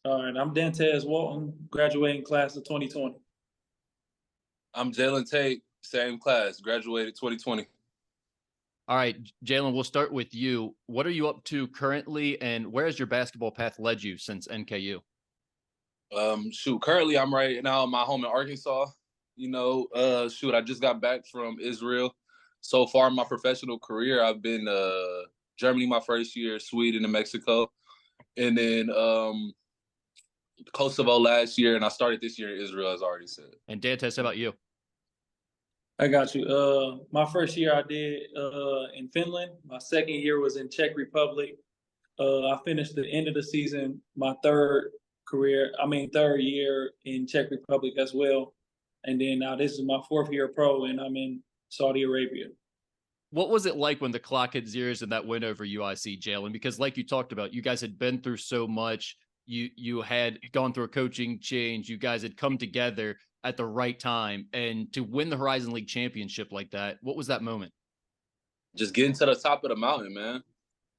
All right, I'm Dantez Walton, graduating class of 2020. I'm Jalen Tate, same class, graduated 2020. All right, Jalen, we'll start with you. What are you up to currently, and where has your basketball path led you since NKU? Currently I'm right now in my home in Arkansas. I just got back from Israel. So far in my professional career, I've been Germany my first year, Sweden and Mexico, and then Kosovo last year, and I started this year in Israel, as I already said. And Dantez, how about you? I got you. My first year I did in Finland. My second year was in Czech Republic. I finished the end of the season, my third year in Czech Republic as well. And then now this is my fourth year pro, and I'm in Saudi Arabia. What was it like when the clock hit zeros and that win over UIC, Jalen? Because like you talked about, you guys had been through so much. You had gone through a coaching change. You guys had come together at the right time. And to win the Horizon League championship like that, what was that moment? Just getting to the top of the mountain, man.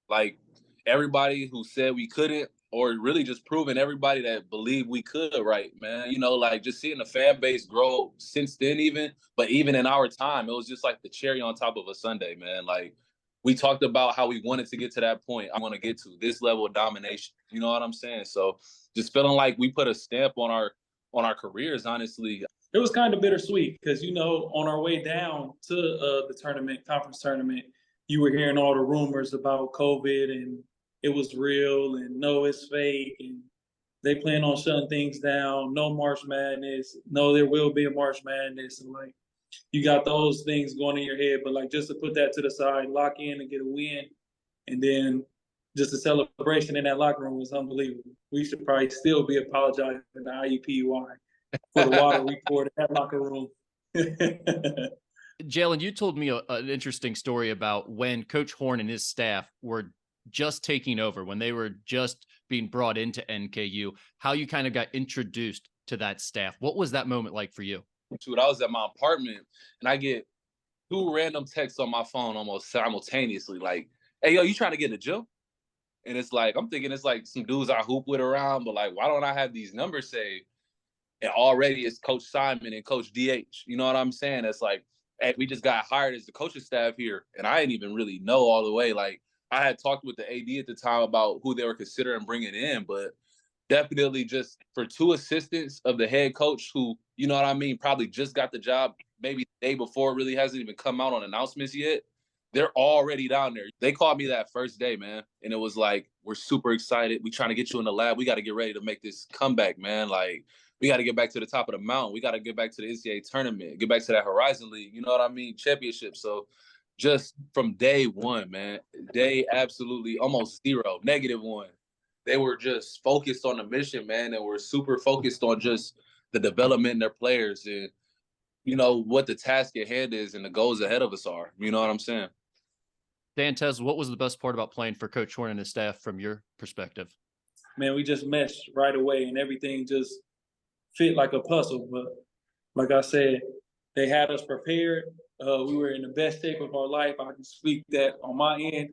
Like, everybody who said we couldn't, or really just proving everybody that believed we could, right, man? Just seeing the fan base grow since then but even in our time, it was just like the cherry on top of a sundae, man. Like, we talked about how we wanted to get to that point. I want to get to this level of domination. You know what I'm saying? So just feeling like we put a stamp on our careers, honestly. It was kind of bittersweet because, on our way down to the conference tournament, you were hearing all the rumors about COVID and it was real and no, it's fake and they plan on shutting things down. No March Madness. No, there will be a March Madness. And you got those things going in your head, but just to put that to the side, lock in and get a win. And then just the celebration in that locker room was unbelievable. We should probably still be apologizing to the IUPUI for the water we poured in that locker room. Jalen, you told me an interesting story about when Coach Horn and his staff were just taking over, when they were just being brought into NKU, how you kind of got introduced to that staff. What was that moment like for you? I was at my apartment and I get two random texts on my phone almost simultaneously, like, "Hey, yo, you trying to get in the gym?" And it's like, I'm thinking it's like some dudes I hoop with around, but why don't I have these numbers saved? And already it's Coach Simon and Coach DH. You know what I'm saying? It's like, hey, we just got hired as the coaching staff here. And I didn't even really know all the way. I had talked with the AD at the time about who they were considering bringing in, but definitely just for two assistants of the head coach who, you know what I mean, probably just got the job maybe the day before, really hasn't even come out on announcements yet. They're already down there. They called me that first day, man. And it was like, we're super excited. We trying to get you in the lab. We got to get ready to make this comeback, man. We got to get back to the top of the mountain. We got to get back to the NCAA tournament, get back to that Horizon League, you know what I mean, championship. So just from day one, man, day absolutely almost zero, -1. They were just focused on the mission, man, and were super focused on just the development in their players and, what the task at hand is and the goals ahead of us are. You know what I'm saying? Dantez, what was the best part about playing for Coach Horn and his staff from your perspective? Man, we just meshed right away and everything just fit like a puzzle. But like I said, they had us prepared. We were in the best shape of our life. I can speak that on my end,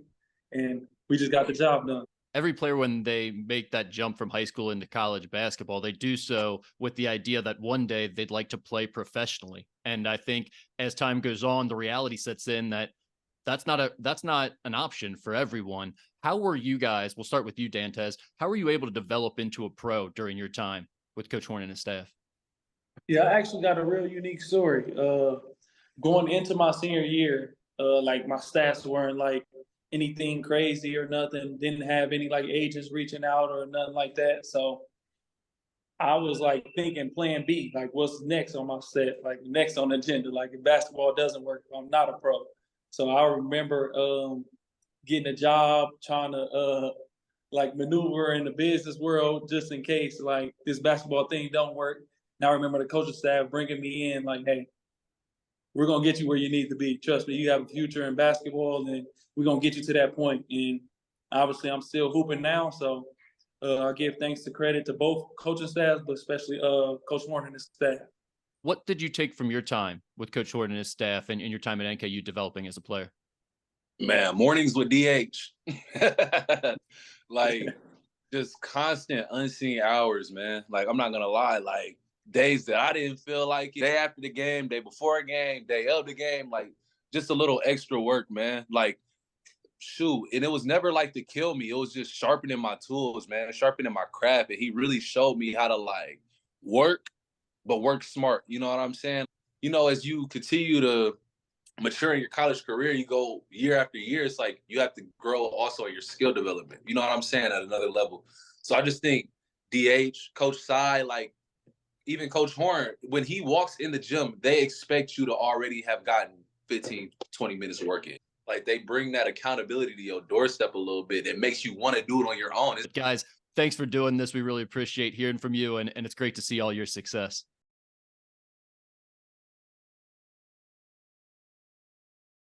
and we just got the job done. Every player, when they make that jump from high school into college basketball, they do so with the idea that one day they'd like to play professionally. And I think as time goes on, the reality sets in that that's not an option for everyone. How were you guys? We'll start with you, Dantez. How were you able to develop into a pro during your time with Coach Horn and his staff? Yeah, I actually got a real unique story. Going into my senior year, my stats weren't anything crazy or nothing. Didn't have any agents reaching out or nothing like that. So I was thinking plan B, what's next on my set, next on the agenda. If basketball doesn't work, if I'm not a pro. So I remember getting a job, trying to maneuver in the business world just in case this basketball thing don't work. Now I remember the coaching staff bringing me in hey, we're going to get you where you need to be. Trust me, you have a future in basketball, and we're going to get you to that point. And obviously I'm still hooping now, so I give thanks to credit to both coaching staffs, but especially Coach Horn and his staff. What did you take from your time with Coach Horn and his staff and your time at NKU developing as a player? Man, mornings with DH. Just constant unseen hours, man. Like, I'm not gonna lie, like days that I didn't feel like it, day after the game, day before a game, day of the game, like just a little extra work, man. Like, shoot. And it was never like to kill me. It was just sharpening my tools, man, sharpening my craft. And he really showed me how to like work, but work smart. You know what I'm saying? You know, as you continue to mature in your college career, you go year after year, it's like you have to grow also in your skill development. You know what I'm saying? At another level. So I just think DH, Coach Cy, like even Coach Horn, when he walks in the gym, they expect you to already have gotten 15, 20 minutes of work in. Like they bring that accountability to your doorstep a little bit. It makes you want to do it on your own. Guys, thanks for doing this. We really appreciate hearing from you, and it's great to see all your success.